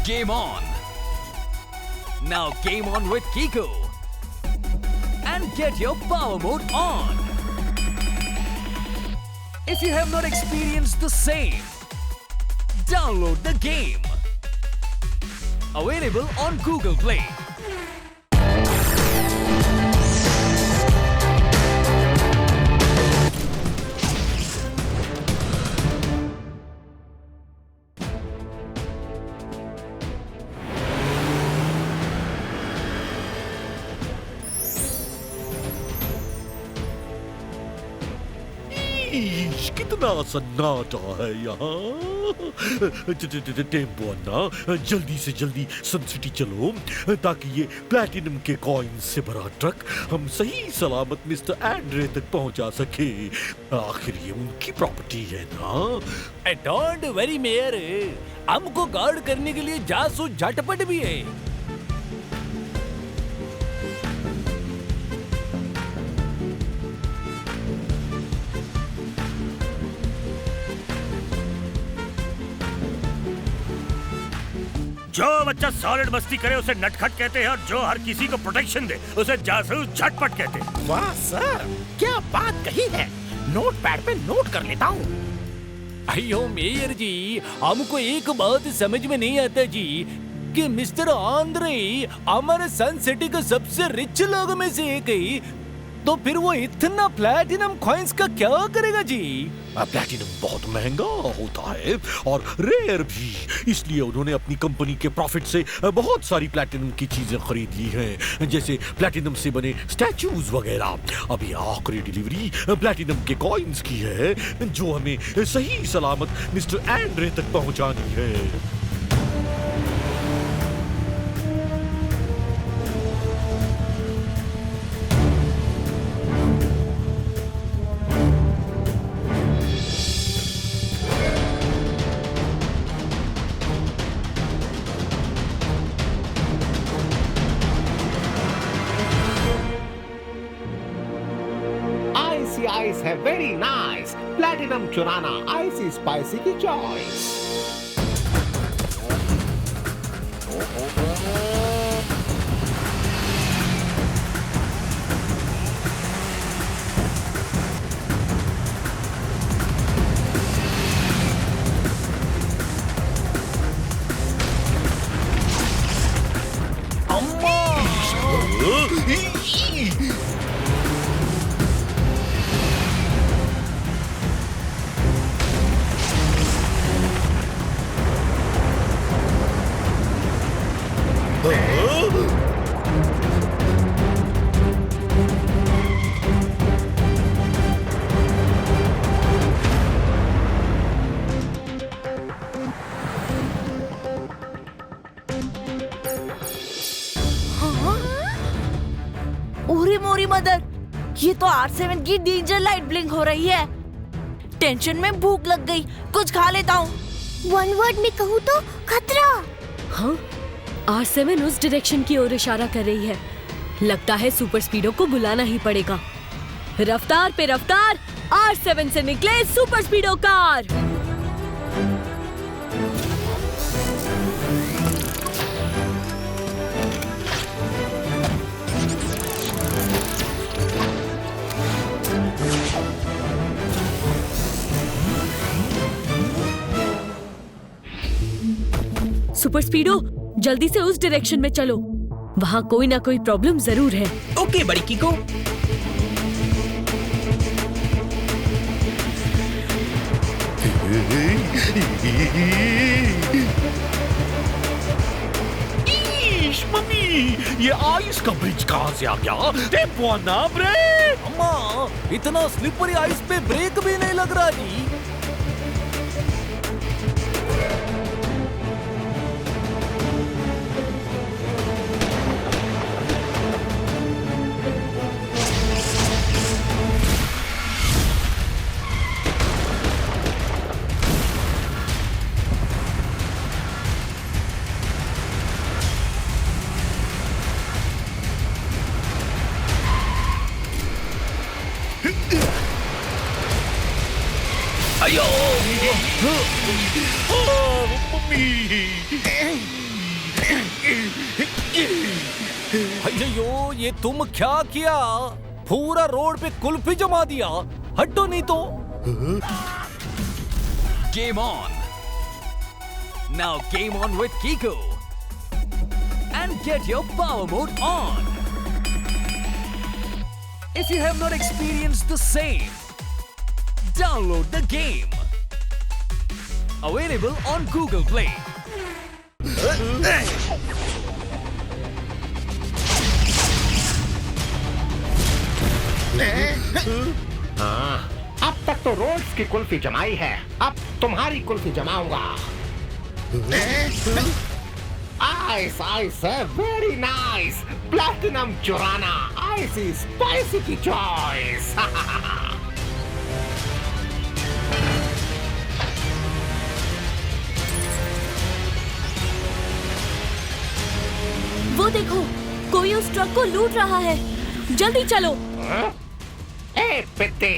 Game on! Now game on with Kiko and get your power mode on. If you have not experienced the same, download the game. Available on Google Play. कितना सन्नाटा है यहाँ। Tempo अन्ना, जल्दी से जल्दी सन city चलो ताकि ये प्लैटिनम के कॉइन्स से भरा ट्रक हम सही सलामत मिस्टर एंड्रे तक पहुंचा सके। आखिर ये उनकी प्रॉपर्टी है ना। डोंट वरी मेयर, हमको गार्ड करने के लिए जासूस झटपट भी है। जो बच्चा सॉलिड मस्ती करे उसे नटखट कहते हैं और जो हर किसी को प्रोटेक्शन दे उसे जासूस झटपट कहते हैं। वाह सर, क्या बात कही है। नोटपैड पे नोट कर लेता हूँ। अयो मेयर जी, हमको एक बात समझ में नहीं आता जी कि मिस्टर आंद्रे हमारे सन सिटी के सबसे रिच लोगों में से एक है, तो फिर वो इतना प्लैटिनम कॉइन्स का क्या करेगा जी? प्लैटिनम बहुत महंगा होता है और रेयर भी, इसलिए उन्होंने अपनी कंपनी के प्रॉफिट से बहुत सारी प्लैटिनम की चीजें खरीद ली हैं, जैसे प्लैटिनम से बने स्टैचूज वगैरह। अभी आखिरी डिलीवरी प्लैटिनम के कॉइन्स की है जो हमें सही सलामत मिस्टर एंड्रे तक पहुंचानी है। आइस है वेरी नाइस। प्लैटिनम चुराना आइसी स्पाइसी की चॉइस। ओरे मोरी मदर, ये तो R7 की डेंजर लाइट ब्लिंक हो रही है। टेंशन में भूख लग गई, कुछ खा लेता हूँ। वन वर्ड में कहूँ तो खतरा। हाँ, R7 उस डायरेक्शन की ओर इशारा कर रही है। लगता है सुपर स्पीडो को बुलाना ही पड़ेगा। रफ्तार पे रफ्तार, R7 से निकले सुपर स्पीडो कार। सुपर स्पीडो, जल्दी से उस डायरेक्शन में चलो। वहाँ कोई ना कोई प्रॉब्लम जरूर है। ओके बड़ी कीको। मम्मी, ये आइस का ब्रिज कहाँ से आ गया? टेम्पो अन्ना, ब्रेक! अम्मा, इतना स्लिपरी आइस पे ब्रेक भी नहीं लग रहा जी। ये तुम क्या किया? पूरा रोड पे कुल्फी जमा दिया। हटो नहीं तो। Game on. Now game on with Kiko. And get your power mode on. If you have not experienced the same, download the game. Available on Google Play. हाँ, अब तक तो रोड्स की कुल्फी जमाई है, अब तुम्हारी कुल्फी जमाऊंगा। आइस आइस है, वेरी नाइस। प्लैटिनम चुराना, आइसी स्पाइसी की चॉइस। वो देखो, कोई उस ट्रक को लूट रहा है। जल्दी चलो। ए पित्ते,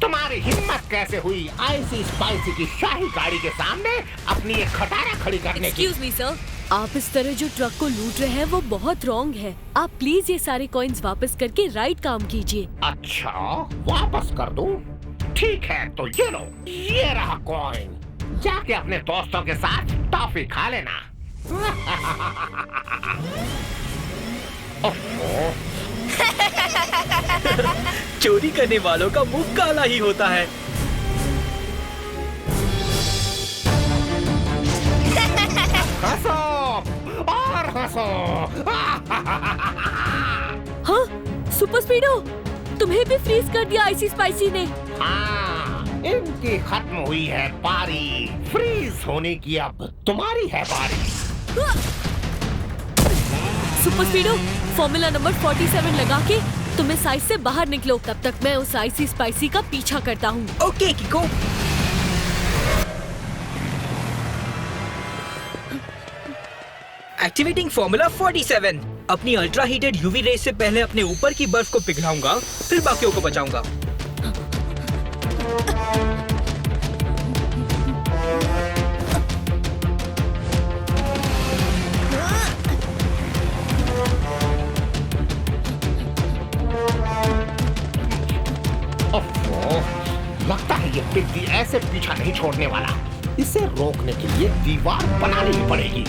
तुम्हारी हिम्मत कैसे हुई आइसी स्पाइसी की शाही गाड़ी के सामने अपनी एक खटारा खड़ी करने की? एक्सक्यूज मी सर, आप इस तरह जो ट्रक को लूट रहे हैं वो बहुत रॉन्ग है। आप प्लीज ये सारे कॉइन्स वापस करके राइट काम कीजिए। अच्छा, वापस कर दूं? ठीक है, तो ये लो, ये रहा कॉइन। जाके अपने दोस्तों के साथ टॉफी खा लेना। चोरी करने वालों का मुंह काला ही होता है। हंसो और हंसो। हाँ, सुपर स्पीडो, तुम्हें भी फ्रीज कर दिया आइसी स्पाइसी ने। हाँ, इनकी खत्म हुई है पारी। फ्रीज होने की अब तुम्हारी है बारी। सुपर स्पीडो, फॉर्मूला नंबर 47 लगा के तुम्हें साइज से बाहर निकलो। तब तक मैं उस आइसी स्पाइसी का पीछा करता हूँ। Okay Kiko. Activating formula 47। अपनी अल्ट्रा हीटेड यूवी रेस से पहले अपने ऊपर की बर्फ को पिघलाऊंगा, फिर बाकियों को बचाऊंगा। लगता है ये पिग्गी ऐसे पीछा नहीं छोड़ने वाला। इसे रोकने के लिए दीवार बनानी ही पड़ेगी।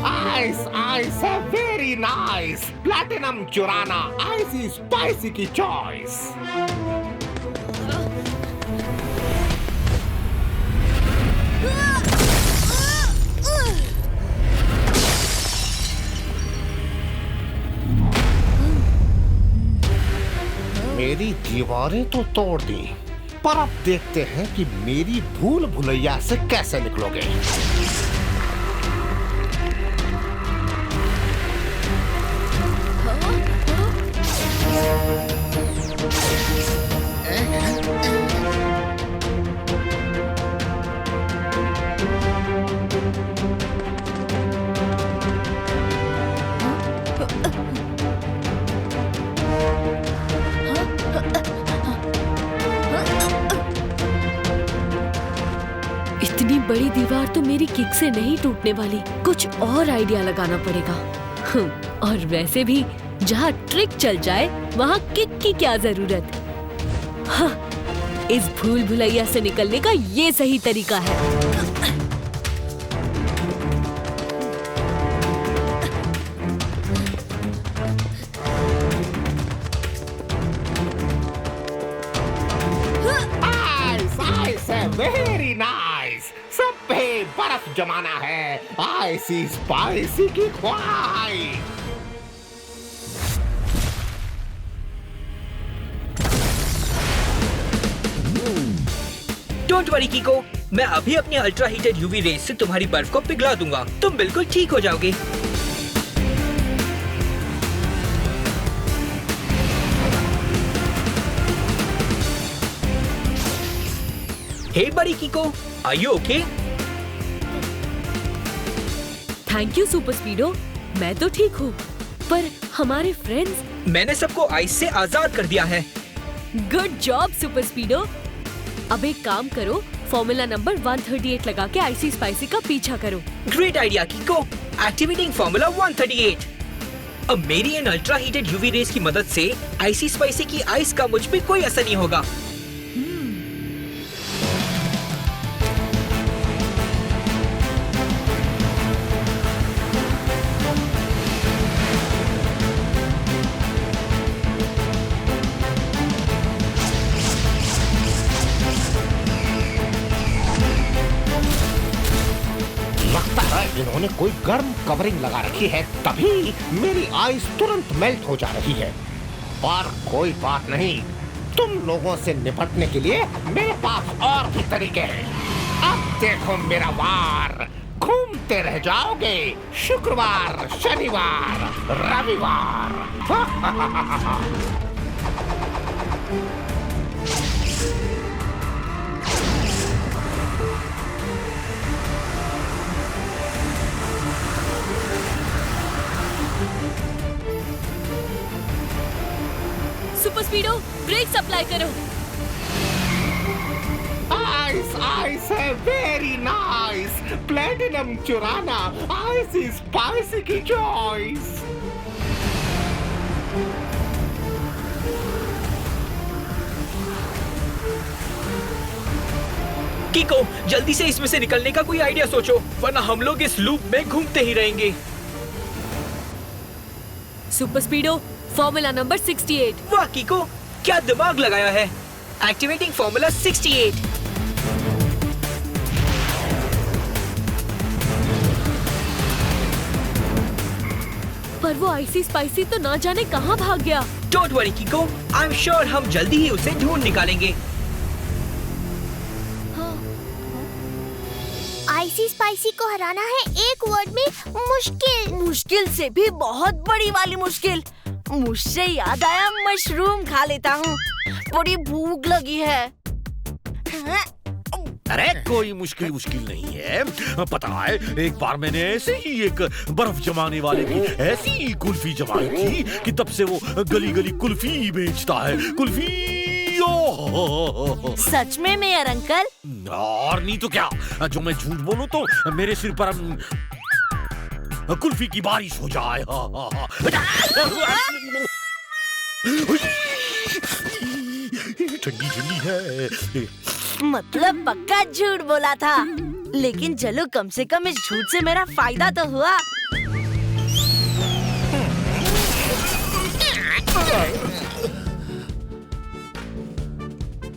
आइस आइस है, वेरी नाइस। प्लैटिनम चुराना, आइसी स्पाइसी की चॉइस। मेरी दीवारें तो तोड़ दी, पर अब देखते हैं कि मेरी भूल भुलैया से कैसे निकलोगे। इतनी बड़ी दीवार तो मेरी किक से नहीं टूटने वाली। कुछ और आइडिया लगाना पड़ेगा। और वैसे भी जहाँ ट्रिक चल जाए वहाँ किक की क्या जरूरत। हाँ, इस भूल भुलैया से निकलने का ये सही तरीका है। Very nice. सब पे बर्फ जमाना है, आइसी स्पाइसी की ख्वाहिश। डोंट वरी कीको, मैं अभी अपनी अल्ट्रा हीटेड यूवी रेस से तुम्हारी बर्फ को पिघला दूंगा। तुम बिल्कुल ठीक हो जाओगे। Hey buddy Kiko, are you okay? Thank you super Speedo, मैं तो ठीक हूँ, पर हमारे फ्रेंड्स? मैंने सबको आइस से आजाद कर दिया है। Good job super स्पीडो। अब एक काम करो, फॉर्मूला नंबर 138 लगा के आईसी स्पाइसी का पीछा करो। Great idea कीको। Activating formula 138। अब मेरी इन अल्ट्रा हीटेड यूवी रेस की मदद से आईसी स्पाइसी की आइस का मुझ पे कोई असर नहीं होगा। लगता है इन्होंने कोई गर्म कवरिंग लगा रखी है, तभी मेरी आइस तुरंत मेल्ट हो जा रही है। पर कोई बात नहीं, तुम लोगों से निपटने के लिए मेरे पास और भी तरीके हैं। अब देखो मेरा वार, घूमते रह जाओगे शुक्रवार, शनिवार, रविवार। सुपर स्पीडो, ब्रेक अप्लाई करो। आइस आइस है, वेरी नाइस। प्लेटिनम चुराना आइस स्पाइसी की चॉइस। कीको, जल्दी से इसमें से निकलने का कोई आइडिया सोचो, वरना हम लोग इस लूप में घूमते ही रहेंगे। Super Speedo, formula number 68। वाह कीको, क्या दिमाग लगाया है। Activating formula 68। पर वो आईसी स्पाइसी तो ना जाने कहाँ भाग गया। Don't worry कीको, I am sure हम जल्दी ही उसे ढूंढ निकालेंगे। आईसी स्पाइसी को हराना है एक वर्ड में मुश्किल। मुश्किल से भी बहुत बड़ी वाली मुश्किल। मुझसे याद आया, मशरूम खा लेता हूँ, बड़ी भूख लगी है। अरे कोई मुश्किल नहीं है। पता है, एक बार मैंने ऐसे ही एक बर्फ जमाने वाले की ऐसी कुल्फी जमाई थी कि तब से वो गली गली कुल्फी बेचता है। कुल्फी। सच में मेयर अंकल? और नहीं तो क्या, जो मैं झूठ बोलूं तो मेरे सिर पर कुल्फी की बारिश हो जाए। ठंडी ठंडी है। मतलब पक्का झूठ बोला था, लेकिन चलो कम से कम इस झूठ से मेरा फायदा तो हुआ।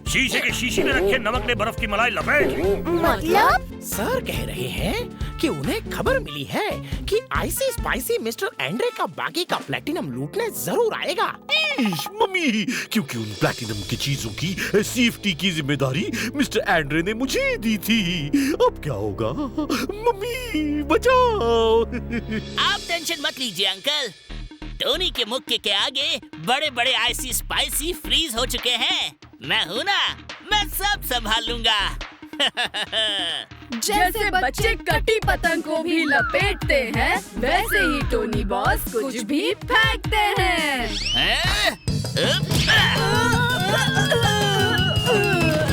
शीशे के शीशी में रखे नमक ने बर्फ की मलाई लपेट। मतलब? सर कह रहे हैं कि उन्हें खबर मिली है कि आईसी स्पाइसी मिस्टर एंड्रे का बाकी का प्लेटिनम लूटने जरूर आएगा। मम्मी, क्योंकि उन प्लैटिनम की चीजों की सेफ्टी की जिम्मेदारी मिस्टर एंड्रे ने मुझे दी थी। अब क्या होगा? मम्मी बचाओ। आप टेंशन मत लीजिए अंकल, टोनी के मुक्के के आगे बड़े बड़े आईसी स्पाइसी फ्रीज हो चुके हैं। मैं हूँ ना, मैं सब संभाल लूंगा। जैसे बच्चे कटी पतंग को भी लपेटते हैं, वैसे ही टोनी बॉस कुछ भी फेंकते हैं।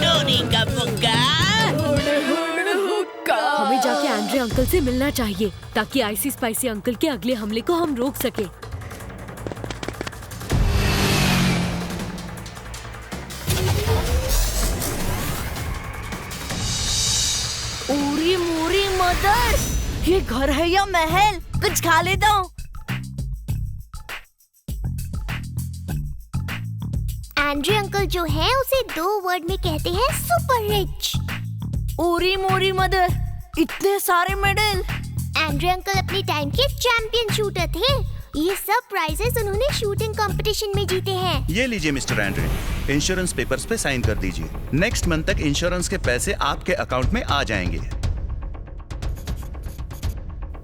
टोनी का मुक्का। हमें जाके एंड्रे अंकल से मिलना चाहिए, ताकि आईसी स्पाइसी अंकल के अगले हमले को हम रोक सके। उरी मूरी मदर, ये घर है या महल? कुछ खा लेता हूँ। एंड्रे अंकल जो है उसे 2 वर्ड में कहते हैं सुपर रिच। उरी मूरी मदर, इतने सारे मेडल। एंड्रे अंकल अपने टाइम के चैंपियन शूटर थे। ये सब प्राइजेस उन्होंने शूटिंग कंपटीशन में जीते हैं। ये लीजिए मिस्टर एंड्रे, इंश्योरेंस पेपर्स पे साइन कर दीजिए। नेक्स्ट मंथ तक इंश्योरेंस के पैसे आपके अकाउंट में आ जाएंगे।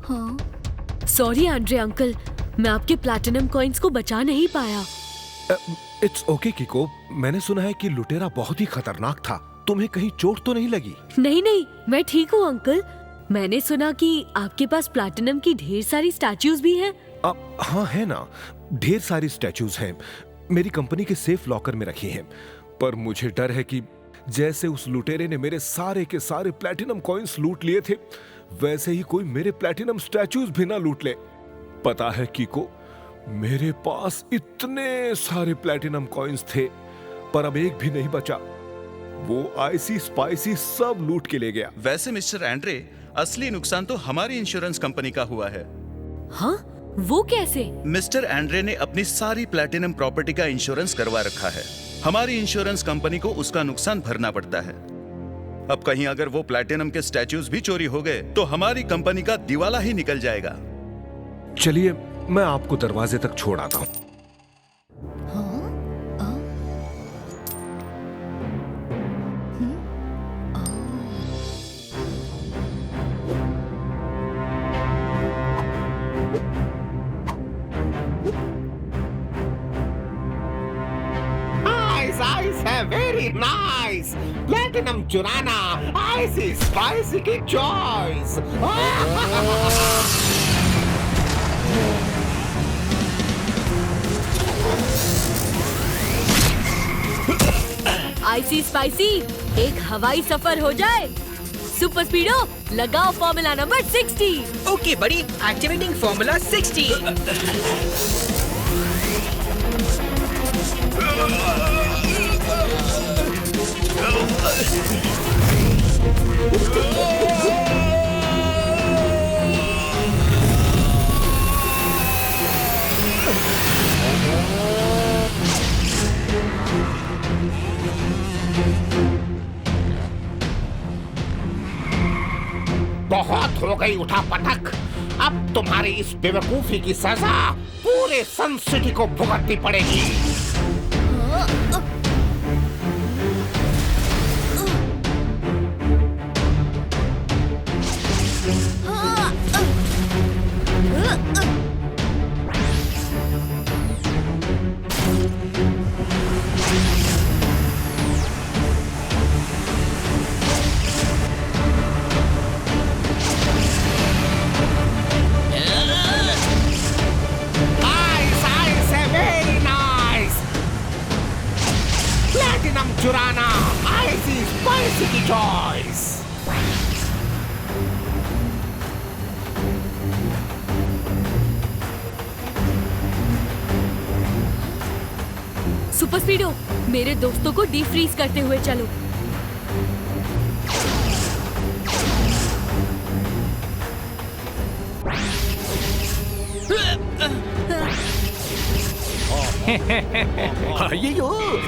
हाँ। सॉरी एंड्रे अंकल, मैं आपके प्लैटिनम कॉइंस को बचा नहीं पाया। इट्स ओके कीको, मैंने सुना है कि लुटेरा बहुत ही खतरनाक था। तुम्हें कहीं चोट तो नहीं लगी? नहीं, मैं ठीक हूँ अंकल। मैंने सुना कि आपके पास प्लैटिनम की ढेर सारी स्टैच्यूज भी हैं। हाँ है ना, ढेर सारी स्टैच्यूज हैं। मेरी कंपनी के सेफ लॉकर में रखी हैं। पर मुझे डर है कि जैसे उस लुटेरे ने मेरे सारे के सारे प्लैटिनम कॉइन्स लूट लिए थे, वैसे ही कोई मेरे प्लैटिनम स्टैचूज भी ना लूट ले। पता है कीको, मेरे पास इतने सारे प्लैटिनम कॉइन्स थे, पर अब एक भी नहीं बचा। वो आईसी स्पाइसी सब लूट के ले गया। वैसे मिस्टर एंड्रे, असली नुकसान तो हमारी इंश्योरेंस कंपनी का हुआ है। हाँ? वो कैसे? मिस्टर एंड्रे ने अपनी सारी प्लैटिनम प्रॉपर्टी का इंश्योरेंस करवा रखा है। हमारी इंश्योरेंस कंपनी को उसका नुकसान भरना पड़ता है। अब कहीं अगर वो प्लैटिनम के स्टैचूज भी चोरी हो गए तो हमारी कंपनी का दिवाला ही निकल जाएगा। चलिए, मैं आपको दरवाजे तक छोड़ आता हूँ। Very nice. प्लैटिनम चुराना आईसी स्पाइसी की चॉइस। आईसी स्पाइसी, एक हवाई सफर हो जाए। सुपर स्पीडो, लगाओ formula number 60। Okay buddy, activating formula 60। बहुत हो गई उठा पटक। अब तुम्हारी इस बेवकूफी की सजा पूरे सन सिटी को भुगतनी पड़ेगी। चुराना आईसी स्पाइसी की चॉइस। सुपर स्पीडो, मेरे दोस्तों को डीफ्रीज करते हुए चलो।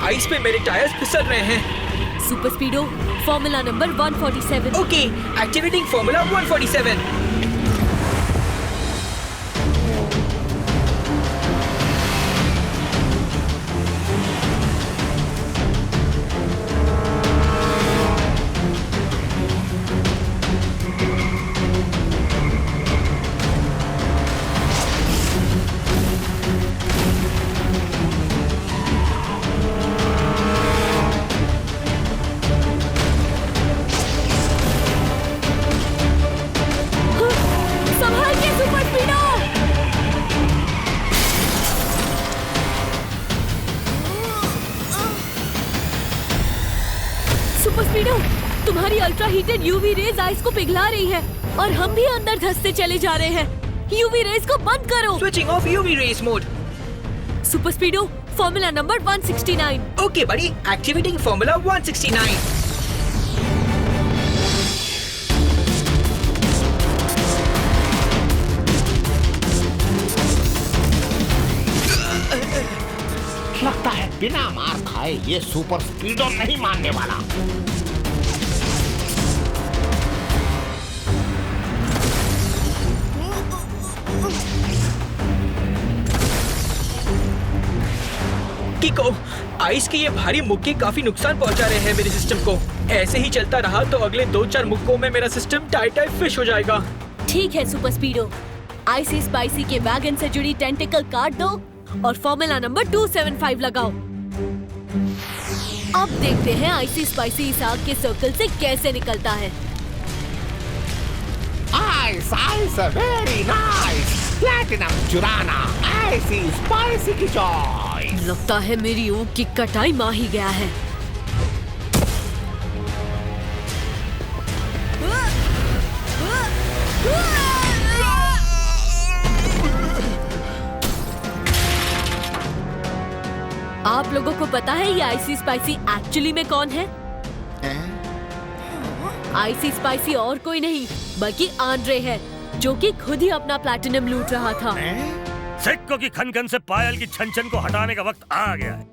आइस पे मेरे टायर्स फिसल रहे हैं। Super Speedo, formula number 147। Okay, activating formula 147। तुम्हारी ultra heated UV rays ice को पिघला रही है और हम भी अंदर धंसते चले जा रहे हैं। यूवी रेज को बंद करो। Switching off UV rays mode. Super Speedo, formula number 169। Okay buddy, activating formula 169। लगता है बिना मार खाए ये सुपर स्पीडो नहीं मानने वाला। कीको, आइस के ये भारी मुक्के काफी नुकसान पहुंचा रहे हैं मेरे सिस्टम को। ऐसे ही चलता रहा तो अगले 2-4 मुक्कों में मेरा सिस्टम टाइट फिश हो जाएगा। ठीक है सुपर स्पीडो, आईसी स्पाइसी के वैगन से जुड़ी टेंटिकल काट दो और फॉर्मूला नंबर 275 लगाओ। अब देखते हैं आईसी स्पाइसी इस आग के सर्कल से कैसे निकलता है। Ice ice very nice. Platinum चुराना आईसी स्पाइसी की चॉइस। लगता है मेरी ऊँट की कटाई मार ही गया है। आप लोगों को पता है ये आईसी स्पाइसी एक्चुअली में कौन है? आईसी स्पाइसी और कोई नहीं बल्कि आंद्रे है, जो कि खुद ही अपना प्लैटिनम लूट रहा था। सिक्कों की खनखन से पायल की छन-छन को हटाने का वक्त आ गया है।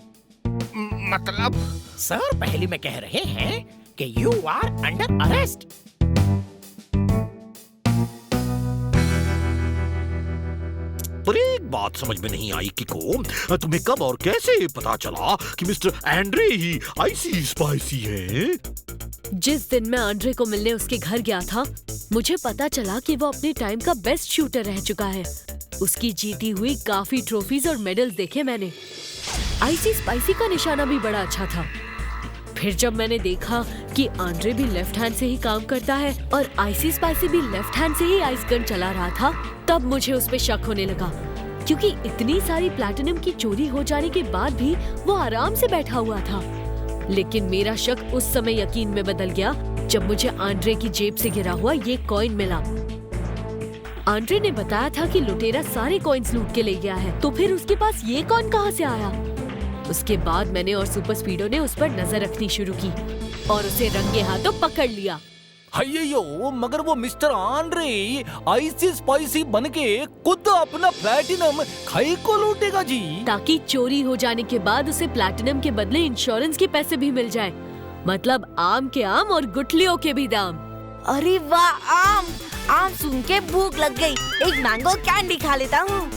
मतलब सर पहले में कह रहे हैं कि यू आर अंडर अरेस्ट। पर एक बात समझ में नहीं आई किको, तुम्हें कब और कैसे पता चला कि मिस्टर एंड्रे ही आईसी स्पाइसी है? जिस दिन मैं आंद्रे को मिलने उसके घर गया था, मुझे पता चला कि वो अपने टाइम का बेस्ट शूटर रह चुका है। उसकी जीती हुई काफी ट्रॉफीज और मेडल्स देखे मैंने। आईसी स्पाइसी का निशाना भी बड़ा अच्छा था। फिर जब मैंने देखा कि आंद्रे भी लेफ्ट हैंड से ही काम करता है और आईसी स्पाइसी भी लेफ्ट हैंड से ही आइस गन चला रहा था, तब मुझे उस पे शक होने लगा, क्योंकि इतनी सारी प्लैटिनम की चोरी हो जाने के बाद भी वो आराम से बैठा हुआ था। लेकिन मेरा शक उस समय यकीन में बदल गया जब मुझे आंद्रे की जेब से गिरा हुआ ये कॉइन मिला। आंद्रे ने बताया था कि लुटेरा सारे कॉइन्स लूट के ले गया है, तो फिर उसके पास ये कॉइन कहाँ से आया? उसके बाद मैंने और सुपर स्पीडो ने उस पर नजर रखनी शुरू की और उसे रंगे हाथों पकड़ लिया। अय्यो, मगर वो मिस्टर आंद्रे आईसी स्पाइसी बनके खुद अपना प्लैटिनम खाई को लूटेगा जी, ताकि चोरी हो जाने के बाद उसे प्लैटिनम के बदले इंश्योरेंस के पैसे भी मिल जाए। मतलब आम के आम और गुठलियों के भी दाम। अरे वाह, आम सुन के भूख लग गई। एक मैंगो कैंडी खा लेता हूँ।